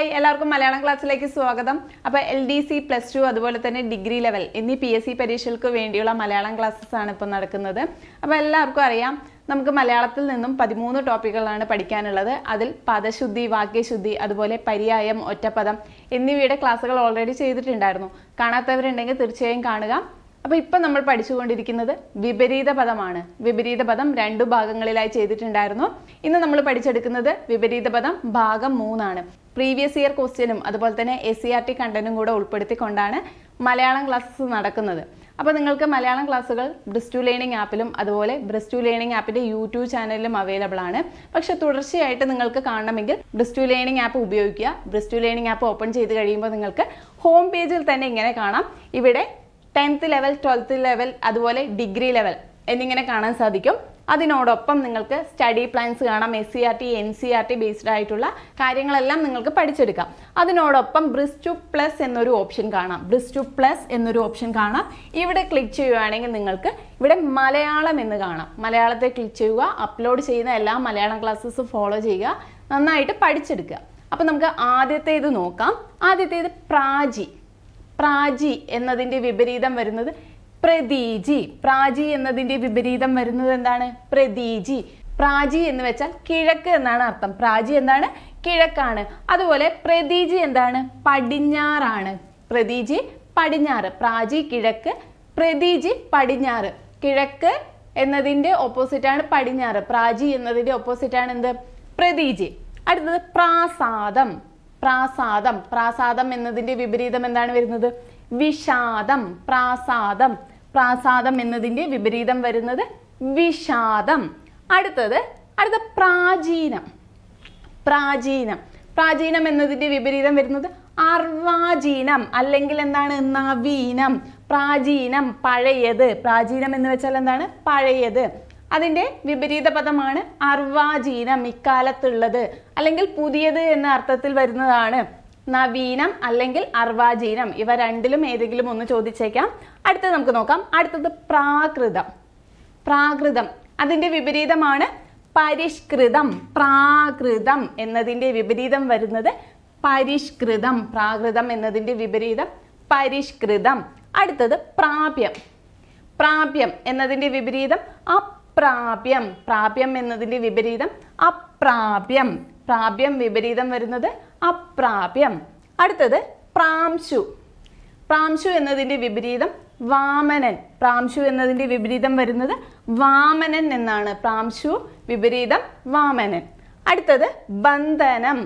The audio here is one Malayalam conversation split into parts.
ഹായ്, എല്ലാവർക്കും മലയാളം ക്ലാസ്സിലേക്ക് സ്വാഗതം. അപ്പോൾ LDC +2 അതുപോലെ തന്നെ ഡിഗ്രി ലെവൽ എന്നീ PSC പരീക്ഷകൾക്ക് വേണ്ടിയുള്ള മലയാളം ക്ലാസ്സസ് ആണ് ഇപ്പോൾ നടക്കുന്നത്. അപ്പോൾ എല്ലാവർക്കും അറിയാം, നമുക്ക് മലയാളത്തിൽ നിന്നും 13 ടോപ്പിക്കുകളാണ് പഠിക്കാനുള്ളത്. അതിൽ പദശുദ്ധി, വാക്യശുദ്ധി, അതുപോലെ പര്യായം, ഒറ്റപ്പദം എന്നിവയുടെ ക്ലാസ്സുകൾ ഓൾറെഡി ചെയ്തിട്ടുണ്ടായിരുന്നു. കാണാത്തവരുണ്ടെങ്കിൽ തീർച്ചയായും കാണുക. അപ്പോൾ ഇപ്പം നമ്മൾ പഠിച്ചുകൊണ്ടിരിക്കുന്നത് വിപരീത പദമാണ്. വിപരീത പദം 2 ഭാഗങ്ങളിലായി ചെയ്തിട്ടുണ്ടായിരുന്നു. ഇന്ന് നമ്മൾ പഠിച്ചെടുക്കുന്നത് വിപരീത പദം ഭാഗം 3 ആണ്. പ്രീവിയസ് ഇയർ ക്വസ്റ്റ്യനും അതുപോലെ തന്നെ SCERT കണ്ടന്റും കൂടെ ഉൾപ്പെടുത്തിക്കൊണ്ടാണ് മലയാളം ക്ലാസ്സസ് നടക്കുന്നത്. അപ്പോൾ നിങ്ങൾക്ക് മലയാളം ക്ലാസ്സുകൾ ബ്രിസ്റ്റു ലേണിംഗ് ആപ്പിലും അതുപോലെ ബ്രിസ്റ്റു ലേണിംഗ് ആപ്പിൻ്റെ YouTube ചാനലിലും അവൈലബിൾ ആണ്. പക്ഷേ തുടർച്ചയായിട്ട് നിങ്ങൾക്ക് കാണണമെങ്കിൽ ബ്രിസ്റ്റു ലേണിംഗ് ആപ്പ് ഉപയോഗിക്കുക. ബ്രിസ്റ്റു ലേണിംഗ് ആപ്പ് ഓപ്പൺ ചെയ്ത് കഴിയുമ്പോൾ നിങ്ങൾക്ക് ഹോം പേജിൽ തന്നെ ഇങ്ങനെ കാണാം. ഇവിടെ 10th ലെവൽ, 12th ലെവൽ, അതുപോലെ ഡിഗ്രി ലെവൽ എന്നിങ്ങനെ കാണാൻ സാധിക്കും. അതിനോടൊപ്പം നിങ്ങൾക്ക് സ്റ്റഡി പ്ലാൻസ് കാണാം. SCERT, NCERT ബേസ്ഡ് ആയിട്ടുള്ള കാര്യങ്ങളെല്ലാം നിങ്ങൾക്ക് പഠിച്ചെടുക്കാം. അതിനോടൊപ്പം ബ്രിസ്റ്റു പ്ലസ് എന്നൊരു ഓപ്ഷൻ കാണാം. ബ്രിസ്റ്റു പ്ലസ് എന്നൊരു ഓപ്ഷൻ കാണാം. ഇവിടെ ക്ലിക്ക് ചെയ്യുകയാണെങ്കിൽ നിങ്ങൾക്ക് ഇവിടെ മലയാളം എന്ന് കാണാം. മലയാളത്തെ ക്ലിക്ക് ചെയ്യുക. അപ്ലോഡ് ചെയ്യുന്ന എല്ലാ മലയാളം ക്ലാസ്സസും ഫോളോ ചെയ്യുക. നന്നായിട്ട് പഠിച്ചെടുക്കുക. അപ്പോൾ നമുക്ക് ആദ്യത്തേത് നോക്കാം. ആദ്യത്തേത് പ്രാചി. പ്രാചി എന്നതിൻ്റെ വിപരീതം വരുന്നത് പ്രതീജി. പ്രാചി എന്നതിൻ്റെ വിപരീതം വരുന്നത് എന്താണ്? പ്രതീജി. പ്രാചി എന്ന് വെച്ചാൽ കിഴക്ക് എന്നാണ് അർത്ഥം. പ്രാചി എന്താണ്? കിഴക്കാണ്. അതുപോലെ പ്രതീജി എന്താണ്? പടിഞ്ഞാറാണ്. പ്രതീജി പടിഞ്ഞാറ്. പ്രാചി കിഴക്ക്, പ്രതീജി പടിഞ്ഞാറ്. കിഴക്ക് എന്നതിൻ്റെ ഓപ്പോസിറ്റാണ് പടിഞ്ഞാറ്. പ്രാചി എന്നതിൻ്റെ ഓപ്പോസിറ്റാണ് എന്ത്? പ്രതീജി. അടുത്തത് പ്രാസാദം. പ്രാസാദം. പ്രാസാദം എന്നതിൻ്റെ വിപരീതം എന്താണ് വരുന്നത്? വിഷാദം. പ്രാസാദം. പ്രാസാദം എന്നതിൻ്റെ വിപരീതം വരുന്നത് വിഷാദം. അടുത്ത പ്രാചീനം. പ്രാചീനം. പ്രാചീനം എന്നതിൻ്റെ വിപരീതം വരുന്നത് അർവാചീനം, അല്ലെങ്കിൽ എന്താണ്? നവീനം. പ്രാചീനം പഴയത്. പ്രാചീനം എന്ന് വെച്ചാൽ എന്താണ്? പഴയത്. അതിൻ്റെ വിപരീത പദമാണ് അർവാചീനം, ഇക്കാലത്തുള്ളത് അല്ലെങ്കിൽ പുതിയത് എന്ന അർത്ഥത്തിൽ വരുന്നതാണ് നവീനം അല്ലെങ്കിൽ അർവാചീനം. ഇവ രണ്ടിലും ഏതെങ്കിലും ഒന്ന് ചോദിച്ചേക്കാം. അടുത്തത് നമുക്ക് നോക്കാം. അടുത്തത് പ്രാകൃതം. പ്രാകൃതം അതിൻ്റെ വിപരീതമാണ് പരിഷ്കൃതം. പ്രാകൃതം എന്നതിൻ്റെ വിപരീതം വരുന്നത് പരിഷ്കൃതം. പ്രാകൃതം എന്നതിൻ്റെ വിപരീതം പരിഷ്കൃതം. അടുത്തത് പ്രാപ്യം. പ്രാപ്യം എന്നതിൻ്റെ വിപരീതം അപ്രാപ്യം. പ്രാപ്യം എന്നതിൻ്റെ വിപരീതം അപ്രാപ്യം. പ്രാപ്യം വിപരീതം വരുന്നത് അപ്രാപ്യം. അടുത്തത് പ്രാംശു. പ്രാംശു എന്നതിൻ്റെ വിപരീതം വാമനൻ. പ്രാംശു എന്നതിൻ്റെ വിപരീതം വരുന്നത് വാമനൻ എന്നാണ്. പ്രാംശു വിപരീതം വാമനൻ. അടുത്തത് ബന്ധനം.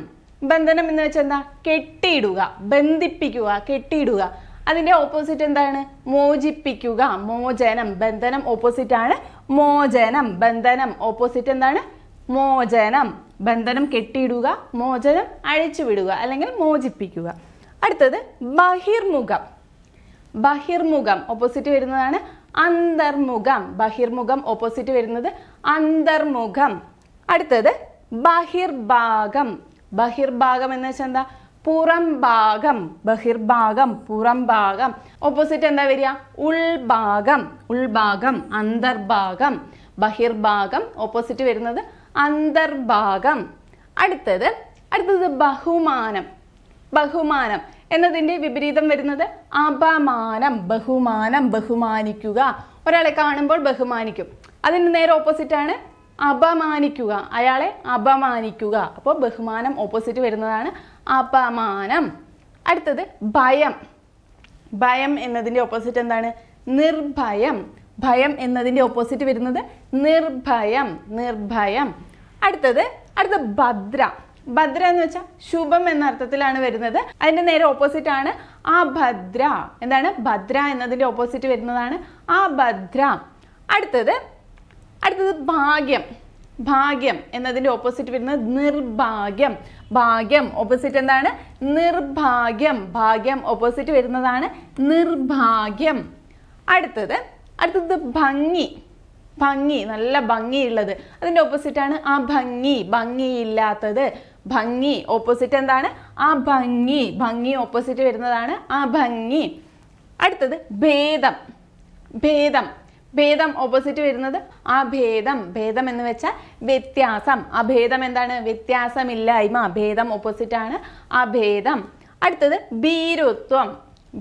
ബന്ധനം എന്ന് വെച്ചാൽ എന്താ? കെട്ടിയിടുക, ബന്ധിപ്പിക്കുക, കെട്ടിയിടുക. അതിൻ്റെ ഓപ്പോസിറ്റ് എന്താണ്? മോചിപ്പിക്കുക, മോചനം. ബന്ധനം ഓപ്പോസിറ്റ് ആണ് മോചനം. ബന്ധനം ഓപ്പോസിറ്റ് എന്താണ്? മോചനം. ബന്ധനം കെട്ടിയിടുക, മോചനം അഴിച്ചു വിടുക അല്ലെങ്കിൽ മോചിപ്പിക്കുക. അടുത്തത് ബഹിർമുഖം. ബഹിർമുഖം ഓപ്പോസിറ്റ് വരുന്നതാണ് അന്തർമുഖം. ബഹിർമുഖം ഓപ്പോസിറ്റ് വരുന്നത് അന്തർമുഖം. അടുത്തത് ബഹിർഭാഗം. ബഹിർഭാഗം എന്ന് വെച്ചാൽ എന്താ? പുറം ഭാഗം. ബഹിർഭാഗം പുറം ഭാഗം. ഓപ്പോസിറ്റ് എന്താ വരിക? ഉൾഭാഗം. ഉൾഭാഗം അന്തർഭാഗം. ബഹിർഭാഗം ഓപ്പോസിറ്റ് വരുന്നത് അന്തർഭാഗം. അടുത്തത് ബഹുമാനം. ബഹുമാനം എന്നതിൻ്റെ വിപരീതം വരുന്നത് അപമാനം. ബഹുമാനം ബഹുമാനിക്കുക. ഒരാളെ കാണുമ്പോൾ ബഹുമാനിക്കും. അതിന് നേരെ ഓപ്പോസിറ്റാണ് അപമാനിക്കുക. അയാളെ അപമാനിക്കുക. അപ്പോൾ ബഹുമാനം ഓപ്പോസിറ്റ് വരുന്നതാണ് അപമാനം. അടുത്തത് ഭയം. ഭയം എന്നതിൻ്റെ ഓപ്പോസിറ്റ് എന്താണ്? നിർഭയം. ഭയം എന്നതിൻ്റെ ഓപ്പോസിറ്റ് വരുന്നത് നിർഭയം. നിർഭയം. അടുത്തത് ഭദ്ര. ഭദ്ര എന്ന് വെച്ചാൽ ശുഭം എന്ന അർത്ഥത്തിലാണ് വരുന്നത്. അതിൻ്റെ നേരെ ഓപ്പോസിറ്റ് ആണ് അഭദ്ര. എന്താണ്? ഭദ്ര എന്നതിൻ്റെ ഓപ്പോസിറ്റ് വരുന്നതാണ് അഭദ്ര. അടുത്തത് ഭാഗ്യം. ഭാഗ്യം എന്നതിൻ്റെ ഓപ്പോസിറ്റ് വരുന്നത് നിർഭാഗ്യം. ഭാഗ്യം ഓപ്പോസിറ്റ് എന്താണ്? നിർഭാഗ്യം. ഭാഗ്യം ഓപ്പോസിറ്റ് വരുന്നതാണ് നിർഭാഗ്യം. അടുത്തത് ഭംഗി. ഭംഗി നല്ല ഭംഗിയുള്ളത്. അതിൻ്റെ ഓപ്പോസിറ്റാണ് അഭംഗി, ഭംഗിയില്ലാത്തത്. ഭംഗി ഓപ്പോസിറ്റ് എന്താണ്? അഭംഗി. ഭംഗി ഓപ്പോസിറ്റ് വരുന്നതാണ് അഭംഗി. അടുത്തത് ഭേദം. ഭേദം. ഭേദം ഓപ്പോസിറ്റ് വരുന്നത് അഭേദം. ഭേദം എന്ന് വെച്ചാൽ വ്യത്യാസം. അഭേദം എന്താണ്? വ്യത്യാസമില്ലായ്മ. ഭേദം ഓപ്പോസിറ്റ് ആണ് അഭേദം. അടുത്തത് ഭീരുത്വം.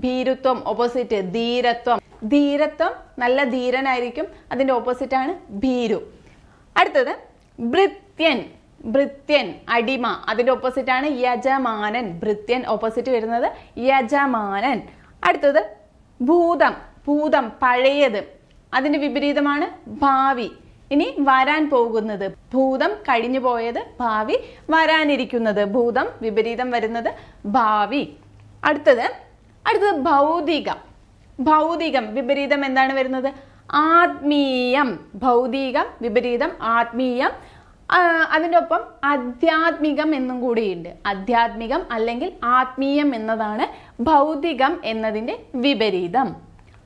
ഭീരുത്വം ഓപ്പോസിറ്റ് ധീരത്വം. ധീരത്വം നല്ല ധീരനായിരിക്കും, അതിൻ്റെ ഓപ്പോസിറ്റ് ആണ് ഭീരു. അടുത്തത് ഭൃത്യൻ. ഭൃത്യൻ അടിമ, അതിൻ്റെ ഓപ്പോസിറ്റ് ആണ് യജമാനൻ. ഭൃത്യൻ ഓപ്പോസിറ്റ് വരുന്നത് യജമാനൻ. അടുത്തത് ഭൂതം. ഭൂതം പഴയത്, അതിൻ്റെ വിപരീതമാണ് ഭാവി. ഇനി വരാൻ പോകുന്നത്. ഭൂതം കഴിഞ്ഞു പോയത്, ഭാവി വരാനിരിക്കുന്നത്. ഭൂതം വിപരീതം വരുന്നത് ഭാവി. അടുത്തത് ഭൗതികം. ഭൗതികം വിപരീതം എന്താണ് വരുന്നത്? ആത്മീയം. ഭൗതികം വിപരീതം ആത്മീയം. അതിൻ്റെ ഒപ്പം ആധ്യാത്മികം എന്നും കൂടിയുണ്ട്. ആധ്യാത്മികം അല്ലെങ്കിൽ ആത്മീയം എന്നതാണ് ഭൗതികം എന്നതിൻ്റെ വിപരീതം.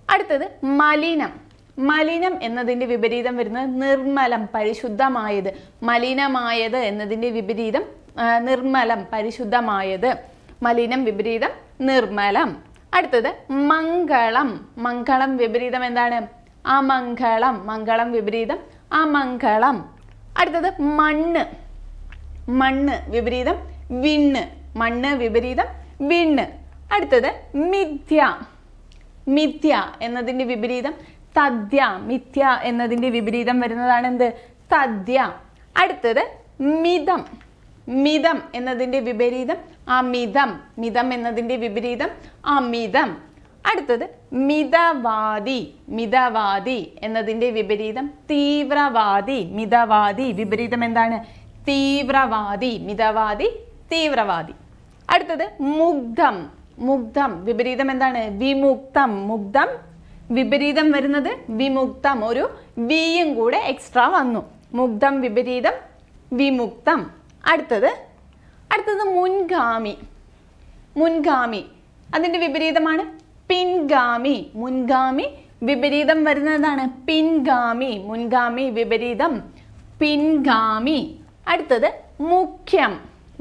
അടുത്തത് മലിനം. മലിനം എന്നതിൻ്റെ വിപരീതം വരുന്നത് നിർമ്മലം, പരിശുദ്ധമായത്. മലിനമായത് എന്നതിൻ്റെ വിപരീതം നിർമ്മലം, പരിശുദ്ധമായത്. മലിനം വിപരീതം നിർമ്മലം. അടുത്തത് മംഗളം. മംഗളം വിപരീതം എന്താണ്? അമംഗളം. മംഗളം വിപരീതം അമംഗളം. അടുത്തത് മണ്ണ്. മണ്ണ് വിപരീതം വിണ്ണ്. മണ്ണ് വിപരീതം വിണ്ണ്. അടുത്തത് മിഥ്യ. മിഥ്യ എന്നതിൻ്റെ വിപരീതം തദ്യ. മിഥ്യ എന്നതിൻ്റെ വിപരീതം വരുന്നതാണ് എന്ത്? തദ്യ. അടുത്തത് മിതം. മിതം എന്നതിൻ്റെ വിപരീതം അമിതം. മിതം എന്നതിൻ്റെ വിപരീതം അമിതം. അടുത്തത് മിതവാദി. മിതവാദി എന്നതിൻ്റെ വിപരീതം തീവ്രവാദി. മിതവാദി വിപരീതം എന്താണ്? തീവ്രവാദി. മിതവാദി തീവ്രവാദി. അടുത്തത് മുഗ്ധം. മുഗ്ധം വിപരീതം എന്താണ്? വിമുക്തം. മുഗ്ധം വിപരീതം വരുന്നത് വിമുക്തം. ഒരു വിയും കൂടെ എക്സ്ട്രാ വന്നു. മുഗ്ധം വിപരീതം വിമുക്തം. അടുത്തത് മുൻഗാമി. മുൻഗാമി അതിൻ്റെ വിപരീതമാണ് പിൻഗാമി. മുൻഗാമി വിപരീതം വരുന്നതാണ് പിൻഗാമി. മുൻഗാമി വിപരീതം പിൻഗാമി. അടുത്തത് മുഖ്യം.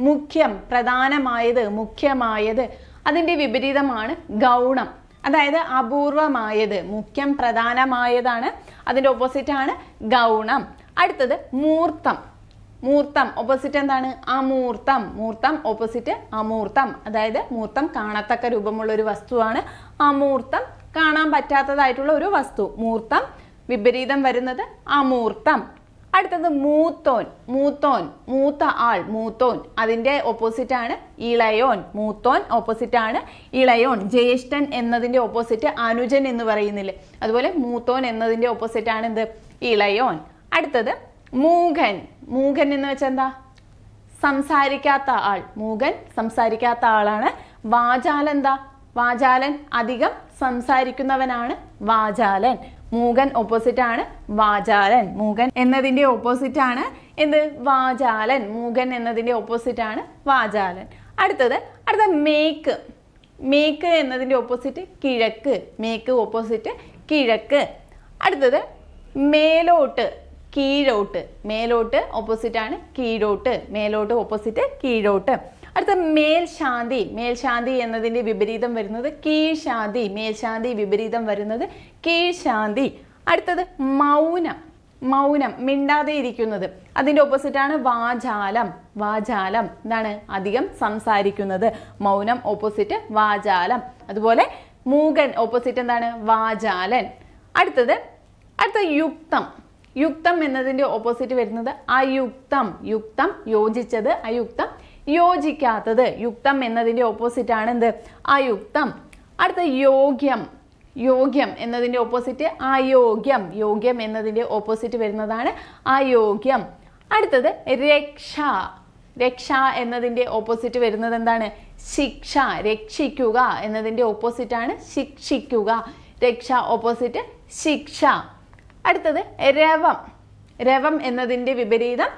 മുഖ്യം പ്രധാനമായത്, മുഖ്യമായത്. അതിൻ്റെ വിപരീതമാണ് ഗൗണം, അതായത് അപൂർവമായത്. മുഖ്യം പ്രധാനമായതാണ്, അതിൻ്റെ ഓപ്പോസിറ്റ് ആണ് ഗൗണം. അടുത്തത് മൂർത്തം. മൂർത്തം ഓപ്പോസിറ്റ് എന്താണ്? അമൂർത്തം. മൂർത്തം ഓപ്പോസിറ്റ് അമൂർത്തം, അതായത് മൂർത്തം കാണത്തക്ക രൂപമുള്ള ഒരു വസ്തുവാണ്. അമൂർത്തം കാണാൻ പറ്റാത്തതായിട്ടുള്ള ഒരു വസ്തു. മൂർത്തം വിപരീതം വരുന്നത് അമൂർത്തം. അടുത്തത് മൂത്തോൻ. മൂത്തോൻ മൂത്ത ആൾ, മൂത്തോൻ. അതിൻ്റെ ഓപ്പോസിറ്റ് ആണ് ഇളയോൻ. മൂത്തോൻ ഓപ്പോസിറ്റ് ആണ് ഇളയോൻ. ജ്യേഷ്ഠൻ എന്നതിൻ്റെ ഓപ്പോസിറ്റ് അനുജൻ എന്ന് പറയുന്നില്ലേ, അതുപോലെ മൂത്തോൻ എന്നതിൻ്റെ ഓപ്പോസിറ്റ് ആണ് എന്ത്? ഇളയോൻ. അടുത്തത് മൂകൻ. മൂകൻ എന്ന് വെച്ചാൽ എന്താ? സംസാരിക്കാത്ത ആൾ. മൂകൻ സംസാരിക്കാത്ത ആളാണ്. വാചാലൻ എന്താ? വാചാലൻ അധികം സംസാരിക്കുന്നവനാണ് വാചാലൻ. മൂകൻ ഓപ്പോസിറ്റ് ആണ് വാചാലൻ. മൂകൻ എന്നതിൻ്റെ ഓപ്പോസിറ്റ് ആണ് എന്ത്? വാചാലൻ. മൂകൻ എന്നതിൻ്റെ ഓപ്പോസിറ്റ് ആണ് വാചാലൻ. അടുത്തത് മേക്ക്. മേക്ക് എന്നതിൻ്റെ ഓപ്പോസിറ്റ് കിഴക്ക്. മേക്ക് ഓപ്പോസിറ്റ് കിഴക്ക്. അടുത്തത് മേലോട്ട്, കീഴോട്ട്. മേലോട്ട് ഓപ്പോസിറ്റ് ആണ് കീഴോട്ട്. മേലോട്ട് ഓപ്പോസിറ്റ് കീഴോട്ട്. അടുത്ത മേൽശാന്തി. മേൽശാന്തി എന്നതിൻ്റെ വിപരീതം വരുന്നത് കീഴ്ശാന്തി. മേൽശാന്തി വിപരീതം വരുന്നത് കീഴ്ശാന്തി. അടുത്തത് മൗനം. മൗനം മിണ്ടാതെ ഇരിക്കുന്നത്. അതിൻ്റെ ഓപ്പോസിറ്റാണ് വാചാലം. വാചാലം എന്താണ്? അധികം സംസാരിക്കുന്നത്. മൗനം ഓപ്പോസിറ്റ് വാചാലം. അതുപോലെ മൂകൻ ഓപ്പോസിറ്റ് എന്താണ്? വാചാലൻ. അടുത്തത് യുക്തം. യുക്തം എന്നതിൻ്റെ ഓപ്പോസിറ്റ് വരുന്നത് അയുക്തം. യുക്തം യോജിച്ചത്, അയുക്തം യോജിക്കാത്തത്. യുക്തം എന്നതിൻ്റെ ഓപ്പോസിറ്റ് ആണ് എന്ത്? അയുക്തം. അടുത്ത യോഗ്യം. യോഗ്യം എന്നതിൻ്റെ ഓപ്പോസിറ്റ് അയോഗ്യം. യോഗ്യം എന്നതിൻ്റെ ഓപ്പോസിറ്റ് വരുന്നതാണ് അയോഗ്യം. അടുത്തത് രക്ഷ. രക്ഷ എന്നതിൻ്റെ ഓപ്പോസിറ്റ് വരുന്നത് എന്താണ്? ശിക്ഷ. രക്ഷിക്കുക എന്നതിൻ്റെ ഓപ്പോസിറ്റ് ആണ് ശിക്ഷിക്കുക. രക്ഷ ഓപ്പോസിറ്റ് ശിക്ഷ. അടുത്തത് രവം. രവം എന്നതിൻ്റെ വിപരീതം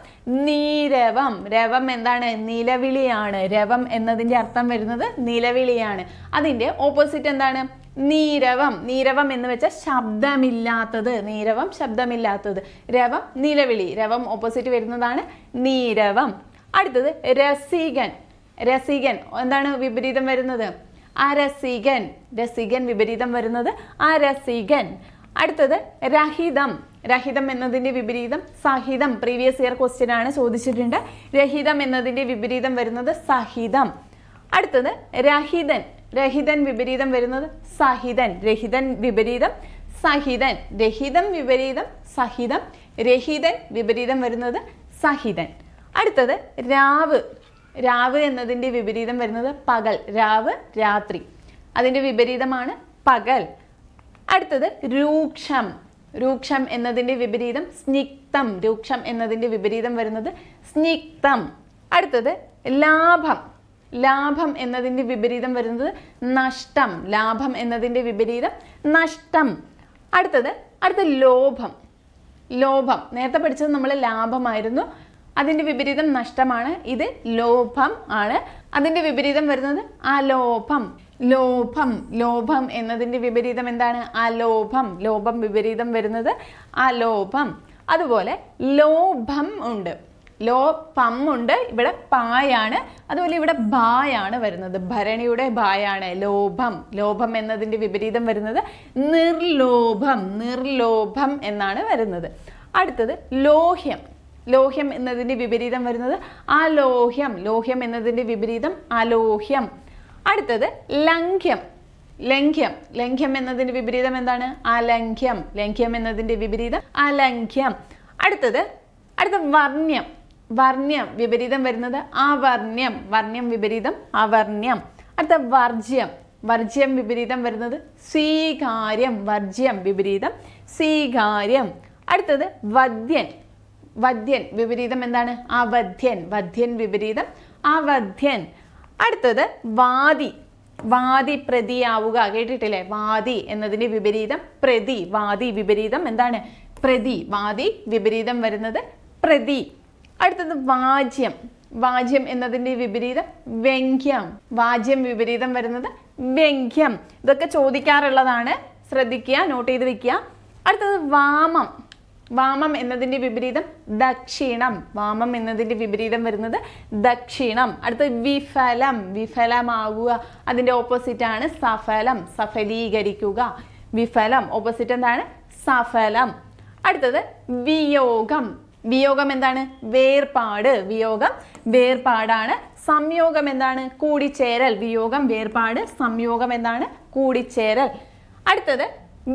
നീരവം. രവം എന്താണ്? നിലവിളിയാണ്. രവം എന്നതിൻ്റെ അർത്ഥം വരുന്നത് നിലവിളിയാണ്. അതിൻ്റെ ഓപ്പോസിറ്റ് എന്താണ്? നീരവം. നീരവം എന്ന് വെച്ചാൽ ശബ്ദമില്ലാത്തത്. നീരവം ശബ്ദമില്ലാത്തത്. രവം നിലവിളി. രവം ഓപ്പോസിറ്റ് വരുന്നതാണ് നീരവം. അടുത്തത് രസികൻ. രസികൻ എന്താണ് വിപരീതം വരുന്നത്? അരസികൻ. രസികൻ വിപരീതം വരുന്നത് അരസികൻ. അടുത്തത് രഹിതം. രഹിതം എന്നതിൻ്റെ വിപരീതം സഹിതം. പ്രീവിയസ് ഇയർ ക്വസ്റ്റ്യൻ ആണ്, ചോദിച്ചിട്ടുണ്ട്. രഹിതം എന്നതിൻ്റെ വിപരീതം വരുന്നത് സഹിതം. അടുത്തത് രഹിതൻ. രഹിതൻ വിപരീതം വരുന്നത് സഹിതൻ. രഹിതൻ വിപരീതം സഹിതൻ. രഹിതം വിപരീതം സഹിതം. രഹിതൻ വിപരീതം വരുന്നത് സഹിതൻ. അടുത്തത് രാവ്. രാവ് എന്നതിൻ്റെ വിപരീതം വരുന്നത് പകൽ. രാവ് രാത്രി, അതിൻ്റെ വിപരീതമാണ് പകൽ. അടുത്തത് രൂക്ഷം. രൂക്ഷം എന്നതിൻ്റെ വിപരീതം സ്നിഗ്ധം. രൂക്ഷം എന്നതിൻ്റെ വിപരീതം വരുന്നത് സ്നിഗ്ധം. അടുത്തത് ലാഭം. ലാഭം എന്നതിൻ്റെ വിപരീതം വരുന്നത് നഷ്ടം. ലാഭം എന്നതിൻ്റെ വിപരീതം നഷ്ടം. അടുത്തത് ലോഭം. ലോഭം നേരത്തെ പഠിച്ചത് നമ്മൾ ലാഭമായിരുന്നു, അതിൻ്റെ വിപരീതം നഷ്ടമാണ്. ഇത് ലോഭം ആണ്. അതിൻ്റെ വിപരീതം വരുന്നത് അലോഭം. ലോഭം. ലോഭം എന്നതിൻ്റെ വിപരീതം എന്താണ്? അലോഭം. ലോഭം വിപരീതം വരുന്നത് അലോഭം. അതുപോലെ ലോഭം ഉണ്ട്, ലോപം ഉണ്ട്. ഇവിടെ പായാണ്. അതുപോലെ ഇവിടെ ബായാണ് വരുന്നത്, ഭരണിയുടെ ബായാണ്. ലോഭം. ലോഭം എന്നതിൻ്റെ വിപരീതം വരുന്നത് നിർലോഭം. നിർലോഭം എന്നാണ് വരുന്നത്. അടുത്തത് ലോഹ്യം. ലോഹ്യം എന്നതിൻ്റെ വിപരീതം വരുന്നത് അലോഹ്യം. ലോഹ്യം എന്നതിൻ്റെ വിപരീതം അലോഹ്യം. അടുത്തത് ലംഘ്യം. ലംഘ്യം. ലംഘ്യം എന്നതിൻ്റെ വിപരീതം എന്താണ്? അലംഘ്യം. ലംഘ്യം എന്നതിൻ്റെ വിപരീതം അലംഘ്യം. അടുത്തത് വർണ്യം. വർണ്യം വിപരീതം വരുന്നത് അവർണ്യം. വർണ്യം വിപരീതം അവർണ്യം. അടുത്ത വർജ്യം. വർജ്യം വിപരീതം വരുന്നത് സ്വീകാര്യം. വർജ്യം വിപരീതം സ്വീകാര്യം. അടുത്തത് വദ്യൻ. വദ്യൻ വിപരീതം എന്താണ്? അവധ്യൻ. വധ്യൻ വിപരീതം അവധ്യൻ. അടുത്തത് വാദി. വാദി പ്രതിയാവുക. കേട്ടിട്ടില്ലേ? വാദി എന്നതിൻ്റെ വിപരീതം പ്രതി. വാദി വിപരീതം എന്താണ്? പ്രതി. വാദി വിപരീതം വരുന്നത് പ്രതി. അടുത്തത് വാജ്യം. വാജ്യം എന്നതിൻ്റെ വിപരീതം വ്യംഗ്യം. വാജ്യം വിപരീതം വരുന്നത് വ്യംഗ്യം. ഇതൊക്കെ ചോദിക്കാറുള്ളതാണ്, ശ്രദ്ധിക്കുക, നോട്ട് ചെയ്ത് വെക്കുക. അടുത്തത് വാമം. വാമം എന്നതിൻ്റെ വിപരീതം ദക്ഷിണം. വാമം എന്നതിൻ്റെ വിപരീതം വരുന്നത് ദക്ഷിണം. അടുത്തത് വിഫലം. വിഫലമാകുക, അതിൻ്റെ ഓപ്പോസിറ്റ് ആണ് സഫലം. സഫലീകരിക്കുക. വിഫലം ഓപ്പോസിറ്റ് എന്താണ്? സഫലം. അടുത്തത് വിയോഗം. വിയോഗം എന്താണ്? വേർപാട്. വിയോഗം വേർപാടാണ്. സംയോഗം എന്താണ്? കൂടിച്ചേരൽ. വിയോഗം വേർപാട്. സംയോഗം എന്താണ്? കൂടിച്ചേരൽ. അടുത്തത്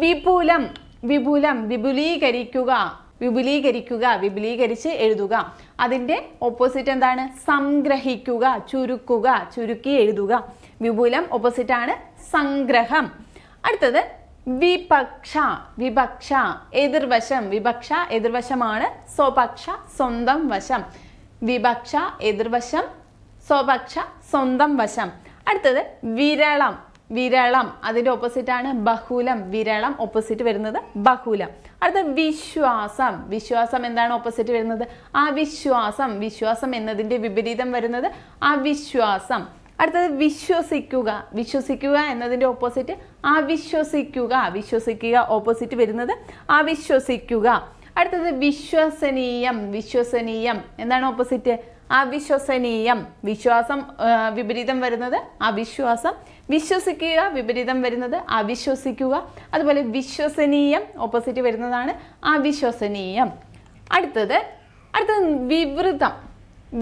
വിപുലം. വിപുലം വിപുലീകരിക്കുക. വിപുലീകരിക്കുക, വിപുലീകരിച്ച് എഴുതുക. അതിൻ്റെ ഓപ്പോസിറ്റ് എന്താണ്? സംഗ്രഹിക്കുക, ചുരുക്കുക, ചുരുക്കി എഴുതുക. വിപുലം ഓപ്പോസിറ്റ് ആണ് സംഗ്രഹം. അടുത്തത് വിപക്ഷ. വിപക്ഷ എതിർവശം. വിപക്ഷ എതിർവശമാണ്. സ്വപക്ഷ സ്വന്തം വശം. വിപക്ഷ എതിർവശം, സ്വപക്ഷ സ്വന്തം വശം. അടുത്തത് വിരളം. വിരളം അതിൻ്റെ ഓപ്പോസിറ്റ് ആണ് ബഹുലം. വിരളം ഓപ്പോസിറ്റ് വരുന്നത് ബഹുലം. അടുത്ത വിശ്വാസം. വിശ്വാസം എന്താണ് ഓപ്പോസിറ്റ് വരുന്നത്? അവിശ്വാസം. വിശ്വാസം എന്നതിൻ്റെ വിപരീതം വരുന്നത് അവിശ്വാസം. അടുത്തത് വിശ്വസിക്കുക. വിശ്വസിക്കുക എന്നതിൻ്റെ ഓപ്പോസിറ്റ് അവിശ്വസിക്കുക. വിശ്വസിക്കുക ഓപ്പോസിറ്റ് വരുന്നത് അവിശ്വസിക്കുക. അടുത്തത് വിശ്വസനീയം. വിശ്വസനീയം എന്താണ് ഓപ്പോസിറ്റ്? അവിശ്വസനീയം. വിശ്വാസം വിപരീതം വരുന്നത് അവിശ്വാസം. വിശ്വസിക്കുക വിപരീതം വരുന്നത് അവിശ്വസിക്കുക. അതുപോലെ വിശ്വസനീയം ഓപ്പോസിറ്റ് വരുന്നതാണ് അവിശ്വസനീയം. അടുത്തത് വിവൃതം.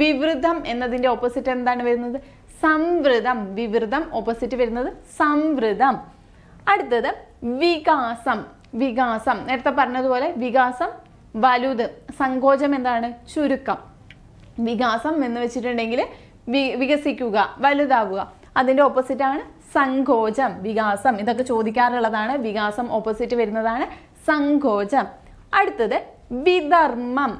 വിവൃതം എന്നതിൻ്റെ ഓപ്പോസിറ്റ് എന്താണ് വരുന്നത്? സംവൃതം. വിവൃതം ഓപ്പോസിറ്റ് വരുന്നത് സംവൃതം. അടുത്തത് വികാസം. വികാസം നേരത്തെ പറഞ്ഞതുപോലെ വികാസം വലുത്. സങ്കോചം എന്താണ്? ചുരുക്കം. വികാസം എന്ന് വെച്ചിട്ടുണ്ടെങ്കിൽ വികസിക്കുക, വലുതാകുക. അതിൻ്റെ ഓപ്പോസിറ്റാണ് സങ്കോചം. വികാസം ഇതൊക്കെ ചോദിക്കാറുള്ളതാണ്. വികാസം ഓപ്പോസിറ്റ് വരുന്നതാണ് സങ്കോചം. അടുത്തത് വിധർമ്മം.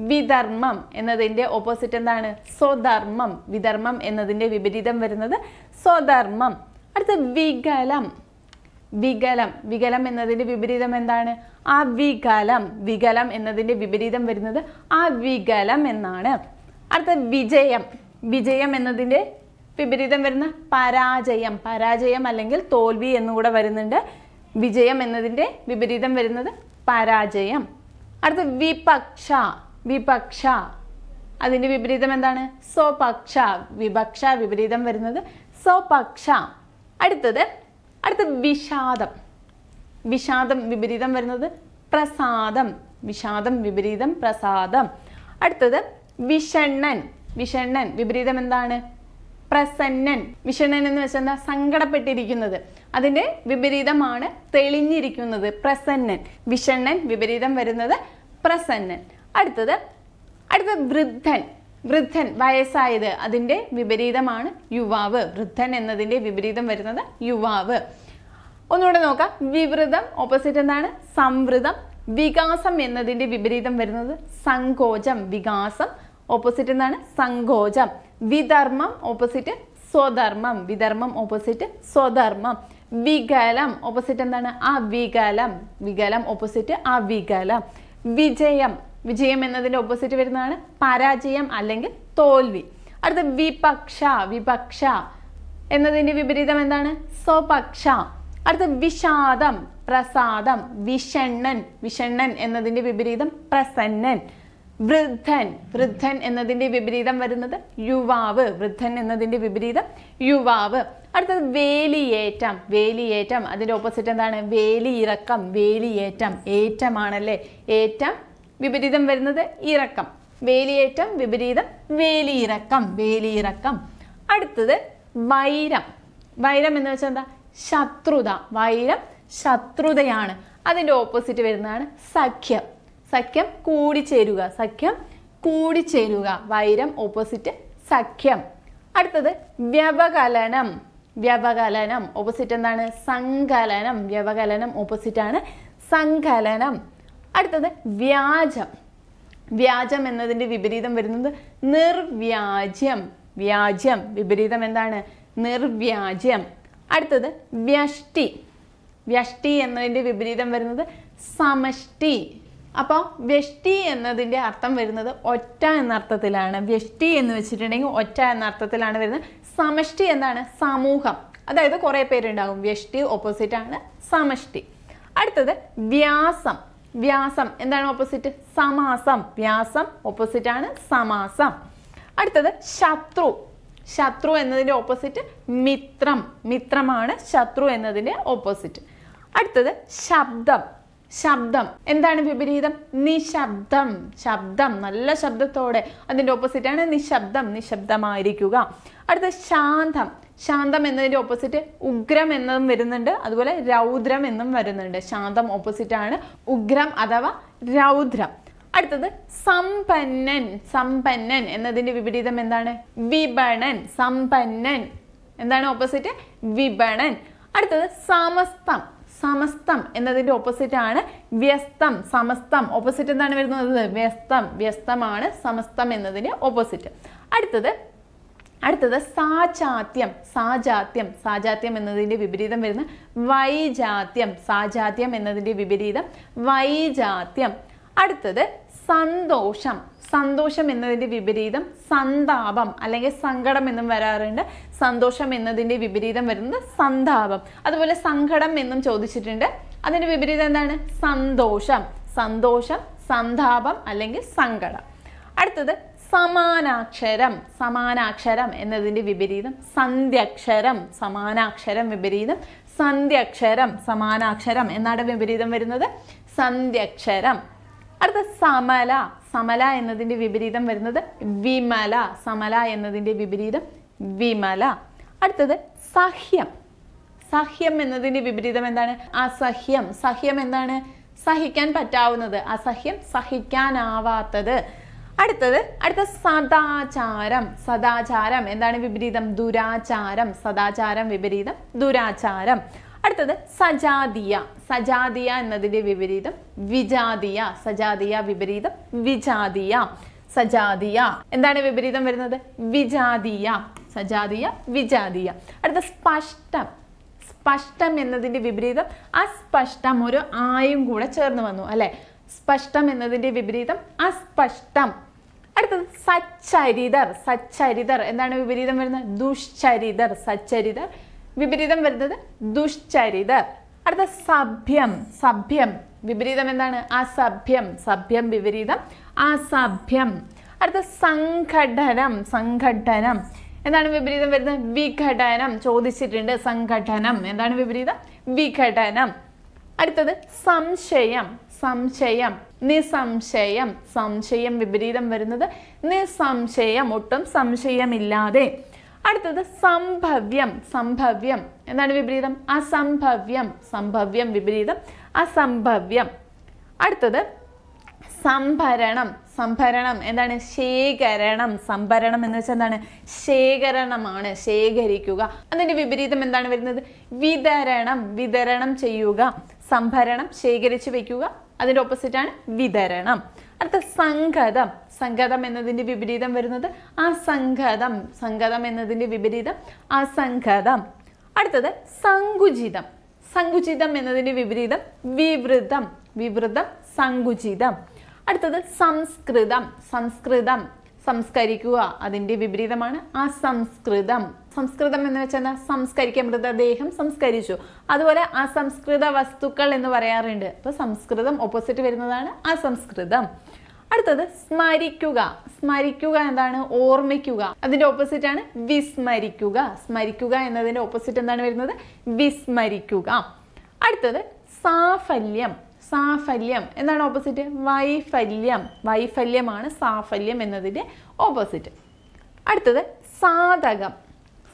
വിധർമ്മം എന്നതിൻ്റെ ഓപ്പോസിറ്റ് എന്താണ്? സ്വധർമ്മം. വിധർമ്മം എന്നതിൻ്റെ വിപരീതം വരുന്നത് സ്വധർമ്മം. അടുത്ത വികലം. വികലം. വികലം എന്നതിൻ്റെ വിപരീതം എന്താണ്? അവികലം. വികലം എന്നതിൻ്റെ വിപരീതം വരുന്നത് അവികലം എന്നാണ്. അടുത്ത വിജയം. വിജയം എന്നതിൻ്റെ വിപരീതം വരുന്ന പരാജയം. പരാജയം അല്ലെങ്കിൽ തോൽവി എന്നുകൂടെ വരുന്നുണ്ട്. വിജയം എന്നതിൻ്റെ വിപരീതം വരുന്നത് പരാജയം. അടുത്ത വിപക്ഷ. വിപക്ഷ അതിൻ്റെ വിപരീതം എന്താണ്? സ്വപക്ഷ. വിപക്ഷ വിപരീതം വരുന്നത് സ്വപക്ഷ. അടുത്തത് വിഷാദം. വിഷാദം വിപരീതം വരുന്നത് പ്രസാദം. വിഷാദം വിപരീതം പ്രസാദം. അടുത്തത് വിഷണ്ണൻ. വിഷണ്ണൻ വിപരീതം എന്താണ്? പ്രസന്നൻ. വിഷണ്ണൻ എന്ന് വെച്ചാൽ എന്താ? സങ്കടപ്പെട്ടിരിക്കുന്നത്. അതിൻ്റെ വിപരീതമാണ് തെളിഞ്ഞിരിക്കുന്നത്, പ്രസന്നൻ. വിഷണ്ണൻ വിപരീതം വരുന്നത് പ്രസന്നൻ. അടുത്തത് വൃദ്ധൻ. വൃദ്ധൻ വയസ്സായത്, അതിൻ്റെ വിപരീതമാണ് യുവാവ്. വൃദ്ധൻ എന്നതിൻ്റെ വിപരീതം വരുന്നത് യുവാവ്. ഒന്നുകൂടെ നോക്കാം. വിവൃതം ഓപ്പോസിറ്റ് എന്താണ്? സംവൃതം. വികാസം എന്നതിൻ്റെ വിപരീതം വരുന്നത് സങ്കോചം. വികാസം ഓപ്പോസിറ്റ് എന്താണ്? സങ്കോചം. വിധർമ്മം ഓപ്പോസിറ്റ് സ്വധർമ്മം. വിധർമ്മം ഓപ്പോസിറ്റ് സ്വധർമ്മം. വികലം ഓപ്പോസിറ്റ് എന്താണ്? അവികലം. വികലം ഓപ്പോസിറ്റ് അവികലം. വിജയം. വിജയം എന്നതിൻ്റെ ഓപ്പോസിറ്റ് വരുന്നതാണ് പരാജയം അല്ലെങ്കിൽ തോൽവി. അടുത്ത വിപക്ഷ. വിപക്ഷ എന്നതിൻ്റെ വിപരീതം എന്താണ്? സ്വപക്ഷ. അടുത്ത വിഷാദം. പ്രസാദം. വിഷണ്ണൻ. വിഷണ്ണൻ എന്നതിൻ്റെ വിപരീതം പ്രസന്നൻ. വൃദ്ധൻ. വൃദ്ധൻ എന്നതിൻ്റെ വിപരീതം വരുന്നത് യുവാവ്. വൃദ്ധൻ എന്നതിൻ്റെ വിപരീതം യുവാവ്. അടുത്തത് വേലിയേറ്റം. വേലിയേറ്റം അതിൻ്റെ ഓപ്പോസിറ്റ് എന്താണ്? വേലിയിറക്കം. വേലിയേറ്റം ഏറ്റമാണല്ലേ. ഏറ്റം വിപരീതം വരുന്നത് ഇറക്കം. വേലിയേറ്റം വിപരീതം വേലിയിറക്കം. വേലിയിറക്കം. അടുത്തത് വൈരം. വൈരം എന്ന് വെച്ചാൽ എന്താ? ശത്രുത. വൈരം ശത്രുതയാണ്. അതിൻ്റെ ഓപ്പോസിറ്റ് വരുന്നതാണ് സഖ്യം. സഖ്യം കൂടിച്ചേരുക. സഖ്യം കൂടിച്ചേരുക. വൈരം ഓപ്പോസിറ്റ് സഖ്യം. അടുത്തത് വ്യവകലനം. വ്യവകലനം ഓപ്പോസിറ്റ് എന്താണ്? സങ്കലനം. വ്യവകലനം ഓപ്പോസിറ്റ് ആണ് സങ്കലനം. അടുത്തത് വ്യാജം. വ്യാജം എന്നതിൻ്റെ വിപരീതം വരുന്നത് നിർവ്യാജ്യം. വ്യാജ്യം വിപരീതം എന്താണ്? നിർവ്യാജ്യം. അടുത്തത് വ്യഷ്ടി. വ്യഷ്ടി എന്നതിൻ്റെ വിപരീതം വരുന്നത് സമഷ്ടി. അപ്പോൾ വ്യഷ്ടി എന്നതിൻ്റെ അർത്ഥം വരുന്നത് ഒറ്റ എന്ന അർത്ഥത്തിലാണ്. വ്യഷ്ടി എന്ന് വെച്ചിട്ടുണ്ടെങ്കിൽ ഒറ്റ എന്ന അർത്ഥത്തിലാണ് വരുന്നത്. സമഷ്ടി എന്താണ്? സമൂഹം, അതായത് കുറേ പേരുണ്ടാകും. വ്യഷ്ടി ഓപ്പോസിറ്റ് ആണ് സമഷ്ടി. അടുത്തത് വ്യാസം. വ്യാസം എന്താണ് ഓപ്പോസിറ്റ്? സമാസം. വ്യാസം ഓപ്പോസിറ്റ് ആണ് സമാസം. അടുത്തത് ശത്രു. ശത്രു എന്നതിൻ്റെ ഓപ്പോസിറ്റ് മിത്രം. മിത്രമാണ് ശത്രു എന്നതിൻ്റെ ഓപ്പോസിറ്റ്. അടുത്തത് ശബ്ദം. ശബ്ദം എന്താണ് വിപരീതം? നിശബ്ദം. ശബ്ദം നല്ല ശബ്ദത്തോടെ, അതിൻ്റെ ഓപ്പോസിറ്റ് ആണ് നിശബ്ദം. നിശബ്ദമായിരിക്കുക. അടുത്ത ശാന്തം. ശാന്തം എന്നതിൻ്റെ ഓപ്പോസിറ്റ് ഉഗ്രം എന്നും വരുന്നുണ്ട്, അതുപോലെ രൗദ്രം എന്നും വരുന്നുണ്ട്. ശാന്തം ഓപ്പോസിറ്റ് ആണ് ഉഗ്രം അഥവാ രൗദ്രം. അടുത്തത് സമ്പന്നൻ. സമ്പന്നൻ എന്നതിൻ്റെ വിപരീതം എന്താണ്? വിപണൻ. സമ്പന്നൻ എന്താണ് ഓപ്പോസിറ്റ്? വിപണൻ. അടുത്തത് സമസ്തം. സമസ്തം എന്നതിൻ്റെ ഓപ്പോസിറ്റ് ആണ് വ്യസ്തം. സമസ്തം ഓപ്പോസിറ്റ് എന്താണ് വരുന്നത്? വ്യസ്തം. വ്യസ്തമാണ് സമസ്തം എന്നതിൻ്റെ ഓപ്പോസിറ്റ്. അടുത്തത് സാജാത്യം. സാജാത്യം. സാജാത്യം എന്നതിൻ്റെ വിപരീതം വരുന്ന വൈജാത്യം. സാജാത്യം എന്നതിൻ്റെ വിപരീതം വൈജാത്യം. അടുത്തത് സന്തോഷം. സന്തോഷം എന്നതിൻ്റെ വിപരീതം സന്താപം അല്ലെങ്കിൽ സങ്കടം എന്നും വരാറുണ്ട്. സന്തോഷം എന്നതിൻ്റെ വിപരീതം വരുന്നത് സന്താപം. അതുപോലെ സങ്കടം എന്നും ചോദിച്ചിട്ടുണ്ട്. അതിൻ്റെ വിപരീതം എന്താണ്? സന്തോഷം. സന്തോഷം, സന്താപം അല്ലെങ്കിൽ സങ്കടം. അടുത്തത് സമാനാക്ഷരം. സമാനാക്ഷരം എന്നതിൻ്റെ വിപരീതം സന്ധ്യക്ഷരം. സമാനാക്ഷരം വിപരീതം സന്ധ്യക്ഷരം. സമാനാക്ഷരം എന്നാണ് വിപരീതം വരുന്നത് സന്ധ്യക്ഷരം. അടുത്ത സമല. സമല എന്നതിൻ്റെ വിപരീതം വരുന്നത് വിമല. സമല എന്നതിൻ്റെ വിപരീതം വിമല. അടുത്തത് സഹ്യം. സഹ്യം എന്നതിൻ്റെ വിപരീതം എന്താണ്? അസഹ്യം. സഹ്യം എന്താണ്? സഹിക്കാൻ പറ്റാവുന്നത്. അസഹ്യം സഹിക്കാനാവാത്തത്. അടുത്ത സദാചാരം. സദാചാരം എന്താണ് വിപരീതം? ദുരാചാരം. സദാചാരം വിപരീതം ദുരാചാരം. അടുത്തത് സജാതീയ. സജാതീയ എന്നതിൻ്റെ വിപരീതം വിജാതീയ. സജാതീയ വിപരീതം വിജാതീയ. സജാതീയ എന്താണ് വിപരീതം വരുന്നത്? വിജാതീയ. സജാതീയ വിജാതീയ. അടുത്ത സ്പഷ്ടം. സ്പഷ്ടം എന്നതിൻ്റെ വിപരീതം അസ്പഷ്ടം. ഒരു ആയും കൂടെ ചേർന്ന് വന്നു അല്ലെ. സ്പഷ്ടം എന്നതിൻ്റെ വിപരീതം അസ്പഷ്ടം. അടുത്തത് സച്ചരിതർ. സച്ചരിതർ എന്താണ് വിപരീതം വരുന്നത്? ദുഷ്ചരിതർ. സച്ചരിതർ വിപരീതം വരുന്നത് ദുഷ്ചരിതർ. അടുത്ത സഭ്യം. സഭ്യം വിപരീതം എന്താണ്? അസഭ്യം. സഭ്യം വിപരീതം അസഭ്യം. അടുത്ത സംഘടനം. സംഘടനം എന്താണ് വിപരീതം വരുന്നത്? വിഘടനം. ചോദിച്ചിട്ടുണ്ട്. സംഘടനം എന്താണ് വിപരീതം? വിഘടനം. അടുത്തത് സംശയം. സംശയം, നിസംശയം. സംശയം വിപരീതം വരുന്നത് നിസംശയം, ഒട്ടും സംശയമില്ലാതെ. അടുത്തത് സംഭവ്യം. സംഭവ്യം എന്താണ് വിപരീതം? അസംഭവ്യം. സംഭവ്യം വിപരീതം അസംഭവ്യം. അടുത്തത് സംഭരണം. സംഭരണം എന്താണ്? ശേഖരണം. സംഭരണം എന്ന് വെച്ചാൽ എന്താണ്? ശേഖരണമാണ്, ശേഖരിക്കുക. അതിന്റെ വിപരീതം എന്താണ് വരുന്നത്? വിതരണം. വിതരണം ചെയ്യുക. സംഭരണം ശേഖരിച്ചു വെക്കുക, അതിന്റെ ഓപ്പോസിറ്റ് ആണ് വിതരണം. അടുത്ത സംഘതം. സംഘതം എന്നതിന്റെ വിപരീതം വരുന്നത് അസംഘതം. സംഘതം എന്നതിന്റെ വിപരീതം അസംഘതം. അടുത്തത് സങ്കുചിതം. സങ്കുചിതം എന്നതിന്റെ വിപരീതം വിവൃതം. വിവൃതം സങ്കുചിതം. അടുത്തത് സംസ്കൃതം. സംസ്കൃതം സംസ്കരിക്കുക, അതിന്റെ വിപരീതമാണ് അസംസ്കൃതം. സംസ്കൃതം എന്ന് വെച്ചാൽ സംസ്കരിക്കുക, മൃതദേഹം സംസ്കരിച്ചു. അതുപോലെ അസംസ്കൃത വസ്തുക്കൾ എന്ന് പറയാറുണ്ട്. അപ്പൊ സംസ്കൃതം ഓപ്പോസിറ്റ് വരുന്നതാണ് അസംസ്കൃതം. അടുത്തത് സ്മരിക്കുക. സ്മരിക്കുക എന്താണ്? ഓർമ്മിക്കുക, അതിന്റെ ഓപ്പോസിറ്റ് ആണ് വിസ്മരിക്കുക. സ്മരിക്കുക എന്നതിന്റെ ഓപ്പോസിറ്റ് എന്താണ് വരുന്നത്? വിസ്മരിക്കുക. അടുത്തത് സാഫല്യം. സാഫല്യം എന്താണ് ഓപ്പോസിറ്റ്? വൈഫല്യം. വൈഫല്യമാണ് സാഫല്യം എന്നതിന്റെ ഓപ്പോസിറ്റ്. അടുത്തത് സാധകം.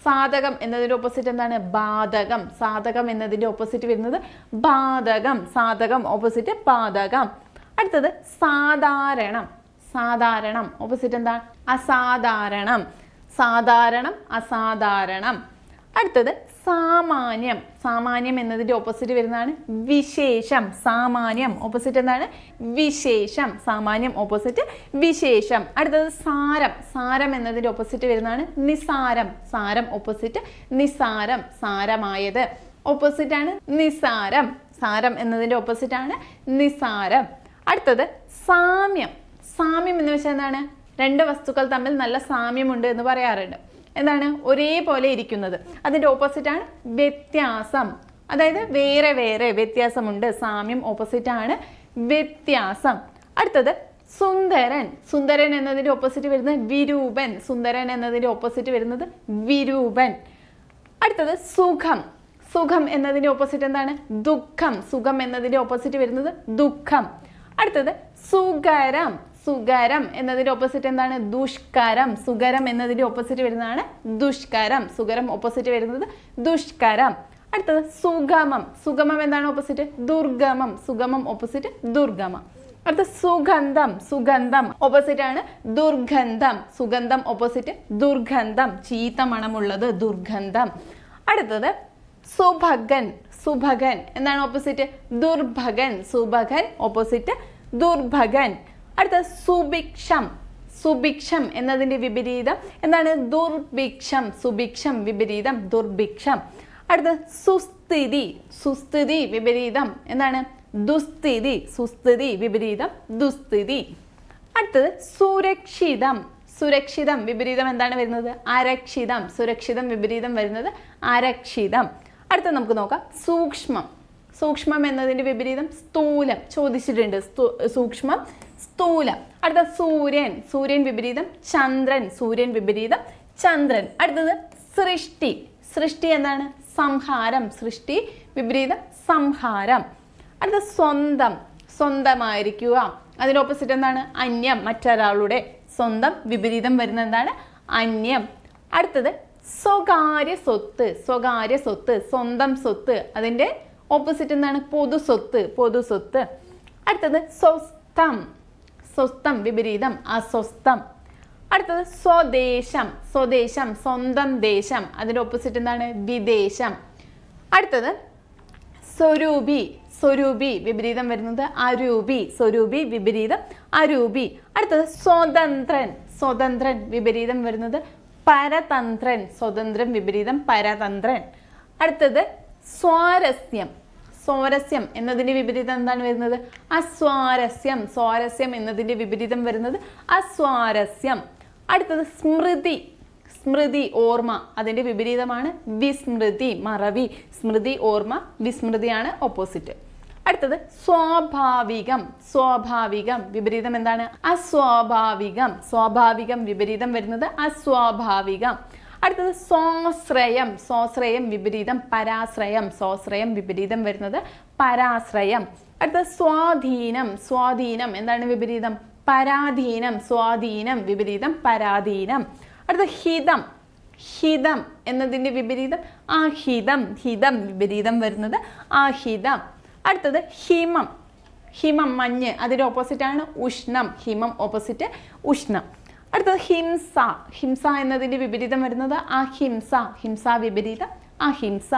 സാധകം എന്നതിന്റെ ഓപ്പോസിറ്റ് എന്താണ്? ബാധകം. സാധകം എന്നതിന്റെ ഓപ്പോസിറ്റ് വരുന്നത് ബാധകം. സാധകം ഓപ്പോസിറ്റ് ബാധകം. അടുത്തത് സാധാരണം. സാധാരണം ഓപ്പോസിറ്റ് എന്താണ്? അസാധാരണം. സാധാരണം അസാധാരണം. അടുത്തത് സാമാന്യം. സാമാന്യം എന്നതിന്റെ ഓപ്പോസിറ്റ് വരുന്നതാണ് വിശേഷം. സാമാന്യം ഓപ്പോസിറ്റ് എന്താണ്? വിശേഷം. സാമാന്യം ഓപ്പോസിറ്റ് വിശേഷം. അടുത്തത് സാരം. സാരം എന്നതിന്റെ ഓപ്പോസിറ്റ് വരുന്നതാണ് നിസാരം. സാരം ഓപ്പോസിറ്റ് നിസാരം. സാരമായത് ഓപ്പോസിറ്റ് ആണ് നിസാരം. സാരം എന്നതിന്റെ ഓപ്പോസിറ്റ് ആണ് നിസാരം. അടുത്തത് സാമ്യം. സാമ്യം എന്ന് വെച്ചാൽ എന്താണ്? രണ്ട് വസ്തുക്കൾ തമ്മിൽ നല്ല സാമ്യമുണ്ട് എന്ന് പറയാറുണ്ട്. എന്താണ്? ഒരേപോലെ ഇരിക്കുന്നത്. അതിന്റെ ഓപ്പോസിറ്റ് ആണ് വ്യത്യാസം. അതായത് വേറെ വേറെ വ്യത്യാസമുണ്ട്. സാമ്യം ഓപ്പോസിറ്റ് ആണ് വ്യത്യാസം. അടുത്തത് സുന്ദരൻ. സുന്ദരൻ എന്നതിന്റെ ഓപ്പോസിറ്റ് വരുന്നത് വിരൂപൻ. സുന്ദരൻ എന്നതിന്റെ ഓപ്പോസിറ്റ് വരുന്നത് വിരൂപൻ. അടുത്തത് സുഖം. സുഖം എന്നതിന്റെ ഓപ്പോസിറ്റ് എന്താണ്? ദുഃഖം. സുഖം എന്നതിന്റെ ഓപ്പോസിറ്റ് വരുന്നത് ദുഃഖം. അടുത്തത് സുഖരം. സുഖരം എന്നതിന്റെ ഓപ്പോസിറ്റ് എന്താണ്? ദുഷ്കരം. സുഖരം എന്നതിന്റെ ഓപ്പോസിറ്റ് വരുന്നതാണ് ദുഷ്കരം. സുഖരം ഓപ്പോസിറ്റ് വരുന്നത് ദുഷ്കരം. അടുത്തത് സുഗമം. സുഗമം എന്താണ് ഓപ്പോസിറ്റ്? ദുർഗമം. സുഗമം ഓപ്പോസിറ്റ് ദുർഗമം. അടുത്ത സുഗന്ധം. സുഗന്ധം ഓപ്പോസിറ്റ് ആണ് ദുർഗന്ധം. സുഗന്ധം ഓപ്പോസിറ്റ് ദുർഗന്ധം, ചീത്ത മണമുള്ളത് ദുർഗന്ധം. അടുത്തത് സുഭഗൻ. സുഭഗൻ എന്താണ് ഓപ്പോസിറ്റ്? ദുർഭഗൻ. സുഭഗൻ ഓപ്പോസിറ്റ് ദുർഭഗൻ. അടുത്ത സുഭിക്ഷം. സുഭിക്ഷം എന്നതിന്റെ വിപരീതം എന്താണ്? ദുർഭിക്ഷം. സുഭിക്ഷം വിപരീതം ദുർഭിക്ഷം. അടുത്ത സുസ്ഥിതി. സുസ്ഥിതി വിപരീതം എന്താണ്? ദുസ്ഥിതി. സുസ്ഥിതി വിപരീതം ദുസ്ഥിതി. അടുത്തത് സുരക്ഷിതം. സുരക്ഷിതം വിപരീതം എന്താണ് വരുന്നത്? അരക്ഷിതം. സുരക്ഷിതം വിപരീതം വരുന്നത് അരക്ഷിതം. അടുത്ത നമുക്ക് നോക്കാം സൂക്ഷ്മം. സൂക്ഷ്മം എന്നതിന്റെ വിപരീതം സ്ഥൂലം. ചോദിച്ചിട്ടുണ്ട്. സൂക്ഷ്മം സ്ഥൂലം. അടുത്ത സൂര്യൻ. സൂര്യൻ വിപരീതം ചന്ദ്രൻ. സൂര്യൻ വിപരീതം ചന്ദ്രൻ. അടുത്തത് സൃഷ്ടി. സൃഷ്ടി എന്താണ്? സംഹാരം. സൃഷ്ടി വിപരീതം സംഹാരം. അടുത്ത സ്വന്തം. സ്വന്തമായിരിക്കുക, അതിന്റെ ഓപ്പോസിറ്റ് എന്താണ്? അന്യം, മറ്റൊരാളുടെ. സ്വന്തം വിപരീതം വരുന്ന എന്താണ്? അന്യം. അടുത്തത് സ്വകാര്യ സ്വത്ത്. സ്വകാര്യ സ്വത്ത്, സ്വന്തം സ്വത്ത്, അതിന്റെ ഓപ്പോസിറ്റ് എന്താണ്? പൊതു സ്വത്ത്. പൊതു സ്വത്ത്. അടുത്തത് സ്വസ്ഥം. സ്വസ്ഥം വിപരീതം അസ്വസ്ഥം. അടുത്തത് സ്വദേശം. സ്വദേശം സ്വന്തം ദേശം, അതിന്റെ ഓപ്പോസിറ്റ് എന്താണ്? വിദേശം. അടുത്തത് സ്വരൂപി. സ്വരൂപി വിപരീതം വരുന്നത് അരൂപി. സ്വരൂപി വിപരീതം അരൂപി. അടുത്തത് സ്വതന്ത്രൻ. സ്വതന്ത്രൻ വിപരീതം വരുന്നത് പരതന്ത്രൻ. സ്വതന്ത്രൻ വിപരീതം പരതന്ത്രൻ. അടുത്തത് സ്വാരസ്യം. സ്വാരസ്യം എന്നതിന്റെ വിപരീതം എന്താണ് വരുന്നത്? അസ്വാരസ്യം. സ്വാരസ്യം എന്നതിന്റെ വിപരീതം വരുന്നത് അസ്വാരസ്യം. അടുത്തത് സ്മൃതി. സ്മൃതി ഓർമ്മ, അതിന്റെ വിപരീതമാണ് വിസ്മൃതി, മറവി. സ്മൃതി ഓർമ്മ, വിസ്മൃതിയാണ് ഓപ്പോസിറ്റ്. അടുത്തത് സ്വാഭാവികം. സ്വാഭാവികം വിപരീതം എന്താണ്? അസ്വാഭാവികം. സ്വാഭാവികം വിപരീതം വരുന്നത് അസ്വാഭാവികം. അടുത്തത് സ്വാശ്രയം. സ്വാശ്രയം വിപരീതം പരാശ്രയം. സ്വാശ്രയം വിപരീതം വരുന്നത് പരാശ്രയം. അടുത്തത് സ്വാധീനം. സ്വാധീനം എന്താണ് വിപരീതം? പരാധീനം. സ്വാധീനം വിപരീതം പരാധീനം. അടുത്തത് ഹിതം. ഹിതം എന്നതിൻ്റെ വിപരീതം അഹിതം. ഹിതം വിപരീതം വരുന്നത് അഹിതം. അടുത്തത് ഹിമം. ഹിമം മഞ്ഞ്, അതിൻ്റെ ഓപ്പോസിറ്റാണ് ഉഷ്ണം. ഹിമം ഓപ്പോസിറ്റ് ഉഷ്ണം. അടുത്തത് ഹിംസ. ഹിംസ എന്നതിൻ്റെ വിപരീതം വരുന്നത് അഹിംസ. ഹിംസ വിപരീതം അഹിംസ.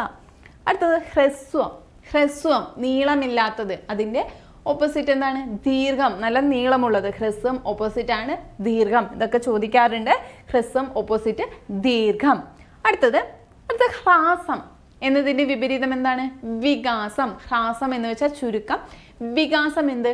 അടുത്തത് ഹ്രസ്വം. ഹ്രസ്വം നീളമില്ലാത്തത്, അതിൻ്റെ ഓപ്പോസിറ്റ് എന്താണ്? ദീർഘം, നല്ല നീളമുള്ളത്. ഹ്രസ്വം ഓപ്പോസിറ്റ് ആണ് ദീർഘം. ഇതൊക്കെ ചോദിക്കാറുണ്ട്. ഹ്രസ്വം ഓപ്പോസിറ്റ് ദീർഘം. അടുത്തത് ഹ്രാസം എന്നതിൻ്റെ വിപരീതം എന്താണ്? വികാസം. ഹ്രാസം എന്ന് വെച്ചാൽ ചുരുക്കം, വികാസം എന്ത്?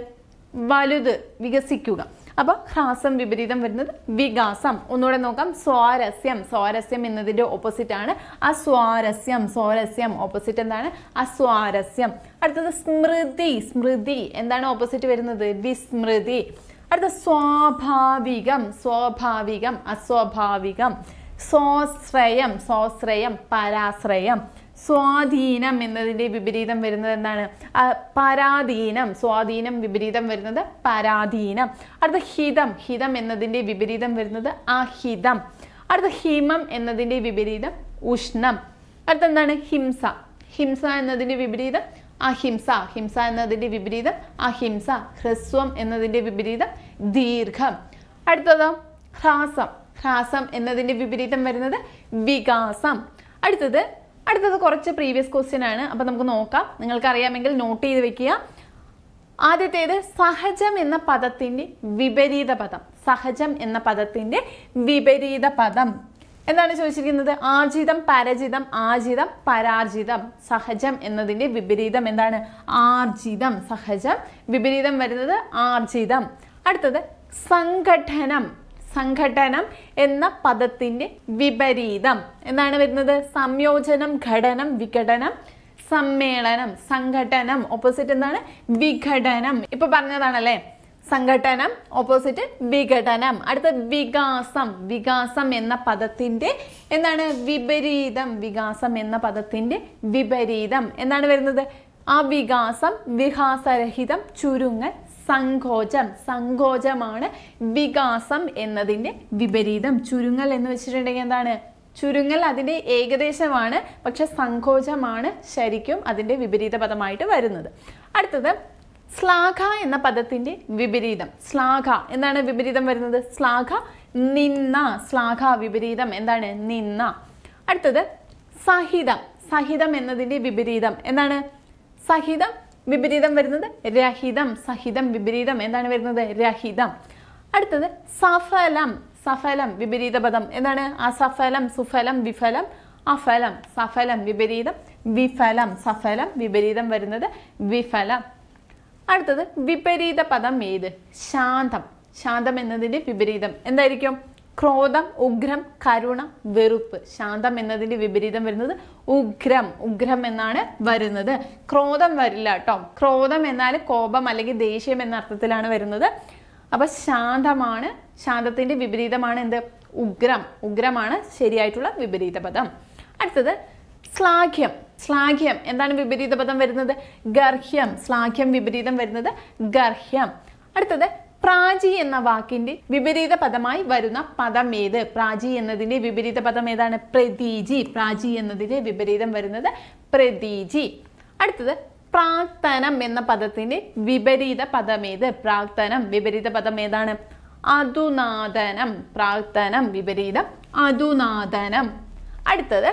വലുത്, വികസിക്കുക. അപ്പോൾ ഹ്രാസം വിപരീതം വരുന്നത് വികാസം. ഒന്നുകൂടെ നോക്കാം. സ്വാരസ്യം. സ്വാരസ്യം എന്നതിൻ്റെ ഓപ്പോസിറ്റ് ആണ് അസ്വാരസ്യം. സ്വാരസ്യം ഓപ്പോസിറ്റ് എന്താണ്? അസ്വാരസ്യം. അടുത്തത് സ്മൃതി. സ്മൃതി എന്താണ് ഓപ്പോസിറ്റ് വരുന്നത്? വിസ്മൃതി. അടുത്ത സ്വാഭാവികം. സ്വാഭാവികം അസ്വാഭാവികം. സ്വാശ്രയം. സ്വാശ്രയം പരാശ്രയം. സ്വാധീനം എന്നതിൻ്റെ വിപരീതം വരുന്നത് എന്താണ്? പരാധീനം. സ്വാധീനം വിപരീതം വരുന്നത് പരാധീനം. അടുത്ത ഹിതം. ഹിതം എന്നതിൻ്റെ വിപരീതം വരുന്നത് അഹിതം. അടുത്ത ഹിമം എന്നതിൻ്റെ വിപരീതം ഉഷ്ണം. അടുത്ത എന്താണ്? ഹിംസ. ഹിംസ എന്നതിൻ്റെ വിപരീതം അഹിംസ. ഹിംസ എന്നതിൻ്റെ വിപരീതം അഹിംസ. ഹ്രസ്വം എന്നതിൻ്റെ വിപരീതം ദീർഘം. അടുത്തതോ ഹ്രാസം. ഹ്രാസം എന്നതിൻ്റെ വിപരീതം വരുന്നത് വികാസം. അടുത്തത് കുറച്ച് പ്രീവിയസ് ക്വസ്റ്റ്യൻ ആണ്. അപ്പം നമുക്ക് നോക്കാം. നിങ്ങൾക്ക് അറിയാമെങ്കിൽ നോട്ട് ചെയ്ത് വെക്കുക. ആദ്യത്തേത് സഹജം എന്ന പദത്തിൻ്റെ വിപരീത പദം. സഹജം എന്ന പദത്തിൻ്റെ വിപരീത പദം എന്താണ് ചോദിച്ചിരിക്കുന്നത്? ആർജിതം, പരജിതം, ആർജിതം, പരാർജിതം. സഹജം എന്നതിൻ്റെ വിപരീതം എന്താണ്? ആർജിതം. സഹജം വിപരീതം വരുന്നത് ആർജിതം. അടുത്തത് സംഘടനം. സംഘടനം എന്ന പദത്തിൻ്റെ വിപരീതം എന്താണ് വരുന്നത്? സംയോജനം, ഘടനം, വിഘടനം, സമ്മേളനം. സംഘടനം ഓപ്പോസിറ്റ് എന്താണ്? വിഘടനം. ഇപ്പൊ പറഞ്ഞതാണല്ലേ. സംഘടനം ഓപ്പോസിറ്റ് വിഘടനം. അടുത്ത വികാസം. വികാസം എന്ന പദത്തിൻ്റെ എന്താണ്? വിപരീതം. വികാസം എന്ന പദത്തിൻ്റെ വിപരീതം എന്താണ് വരുന്നത്? അവികാസം, വികാസരഹിതം, ചുരുങ്ങൽ, സങ്കോചം. സങ്കോചമാണ് വികാസം എന്നതിൻ്റെ വിപരീതം. ചുരുങ്ങൽ എന്ന് വെച്ചിട്ടുണ്ടെങ്കിൽ എന്താണ്? ചുരുങ്ങൽ അതിൻ്റെ ഏകദേശമാണ്, പക്ഷെ സങ്കോചമാണ് ശരിക്കും അതിൻ്റെ വിപരീത പദമായിട്ട് വരുന്നത്. അടുത്തത് ശ്ലാഘ എന്ന പദത്തിൻ്റെ വിപരീതം. ശ്ലാഘ എന്താണ് വിപരീതം വരുന്നത്? ശ്ലാഘ നിന്ന. ശ്ലാഘ വിപരീതം എന്താണ്? നിന്ന. അടുത്തത് സഹിതം. സഹിതം എന്നതിൻ്റെ വിപരീതം എന്താണ്? സഹിതം വിപരീതം വരുന്നത് രഹിതം. സഹിതം വിപരീതം എന്താണ് വരുന്നത്? രഹിതം. അടുത്തത് സഫലം. സഫലം വിപരീത പദം എന്താണ്? അസഫലം, സുഫലം, വിഫലം, അഫലം. സഫലം വിപരീതം വിഫലം. സഫലം വിപരീതം വരുന്നത് വിഫലം. അടുത്തത് വിപരീത പദം ഏത്? ശാന്തം. ശാന്തം എന്നതിൻ്റെ വിപരീതം എന്തായിരിക്കും? ക്രോധം, ഉഗ്രം, കരുണ, വെറുപ്പ്. ശാന്തം എന്നതിൻ്റെ വിപരീതം വരുന്നത് ഉഗ്രം. ഉഗ്രം എന്നാണ് വരുന്നത്. ക്രോധം വരില്ല കേട്ടോ. ക്രോധം എന്നാൽ കോപം അല്ലെങ്കിൽ ദേഷ്യം എന്ന അർത്ഥത്തിലാണ് വരുന്നത്. അപ്പൊ ശാന്തമാണ്, ശാന്തത്തിന്റെ വിപരീതമാണ് എന്ത്? ഉഗ്രം. ഉഗ്രമാണ് ശരിയായിട്ടുള്ള വിപരീത പദം. അടുത്തത് ശ്ലാഘ്യം. ശ്ലാഘ്യം എന്താണ് വിപരീത പദം വരുന്നത്? ഗർഹ്യം. ശ്ലാഘ്യം വിപരീതം വരുന്നത് ഗർഹ്യം. അടുത്തത് പ്രാചി എന്ന വാക്കിന്റെ വിപരീത പദമായി വരുന്ന പദം ഏത്? പ്രാചി എന്നതിന്റെ വിപരീത പദം ഏതാണ്? പ്രതീജി. പ്രാചി എന്നതിന്റെ വിപരീതം വരുന്നത് പ്രതീജി. അടുത്തത് പ്രാക്തനം എന്ന പദത്തിന്റെ വിപരീത പദം ഏത്? പ്രാക്തനം വിപരീത പദം ഏതാണ്? അധുനാദനം. പ്രാക്തനം വിപരീതം അധുനാദനം. അടുത്തത്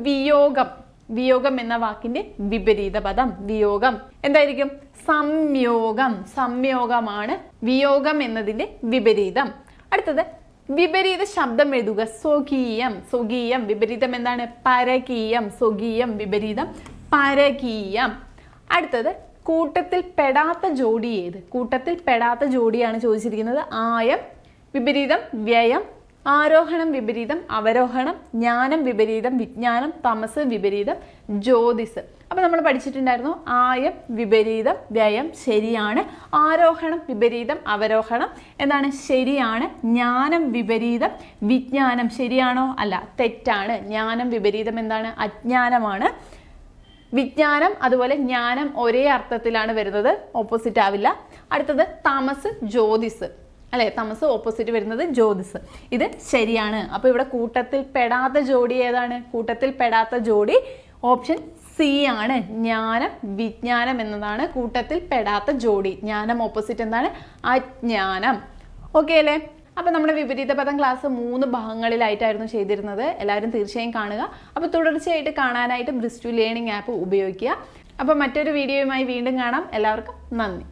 വിയോഗം. വിയോഗം എന്ന വാക്കിന്റെ വിപരീത പദം വിയോഗം എന്തായിരിക്കും? സംയോഗം. സംയോഗമാണ് വിയോഗം എന്നതിന്റെ വിപരീതം. അടുത്തത് വിപരീത ശബ്ദം എഴുതുക. സ്വകീയം. സ്വകീയം വിപരീതം എന്താണ്? പരകീയം. സ്വകീയം വിപരീതം പരകീയം. അടുത്തത് കൂട്ടത്തിൽ പെടാത്ത ജോഡി ഏത്? കൂട്ടത്തിൽ പെടാത്ത ജോഡിയാണ് ചോദിച്ചിരിക്കുന്നത്. ആയം വിപരീതം വ്യയം, ആരോഹണം വിപരീതം അവരോഹണം, ജ്ഞാനം വിപരീതം വിജ്ഞാനം, തമസ് വിപരീതം ജ്യോതിസ്. അപ്പോൾ നമ്മൾ പഠിച്ചിട്ടുണ്ടായിരുന്നു ആയം വിപരീതം വ്യയം ശരിയാണ്, ആരോഹണം വിപരീതം അവരോഹണം എന്താണ് ശരിയാണ്, ജ്ഞാനം വിപരീതം വിജ്ഞാനം ശരിയാണോ അല്ല തെറ്റാണ്, ജ്ഞാനം വിപരീതം എന്താണ് അജ്ഞാനമാണ്, വിജ്ഞാനം അതുപോലെ ജ്ഞാനം ഒരേ അർത്ഥത്തിലാണ് വരുന്നത്, ഓപ്പോസിറ്റ് ആവില്ല. അടുത്തത് തമസ് ജ്യോതിസ് അല്ലെ, തമസ് ഓപ്പോസിറ്റ് വരുന്നത് ജ്യോതിസ്, ഇത് ശരിയാണ്. അപ്പോൾ ഇവിടെ കൂട്ടത്തിൽ പെടാത്ത ജോഡി ഏതാണ്? കൂട്ടത്തിൽ പെടാത്ത ജോഡി ഓപ്ഷൻ സി ആണ്, ജ്ഞാനം വിജ്ഞാനം എന്നതാണ് കൂട്ടത്തിൽ പെടാത്ത ജോഡി. ജ്ഞാനം ഓപ്പോസിറ്റ് എന്താണ് അജ്ഞാനം. ഓക്കെ അല്ലേ? അപ്പോൾ നമ്മുടെ വിപരീത പദം ക്ലാസ് 3 ഭാഗങ്ങളിലായിട്ടായിരുന്നു ചെയ്തിരുന്നത്. എല്ലാവരും തീർച്ചയായും കാണുക. അപ്പോൾ തുടർച്ചയായിട്ട് കാണാനായിട്ട് ബ്രിസ്റ്റു ലേണിംഗ് ആപ്പ് ഉപയോഗിക്കുക. അപ്പോൾ മറ്റൊരു വീഡിയോയുമായി വീണ്ടും കാണാം. എല്ലാവർക്കും നന്ദി.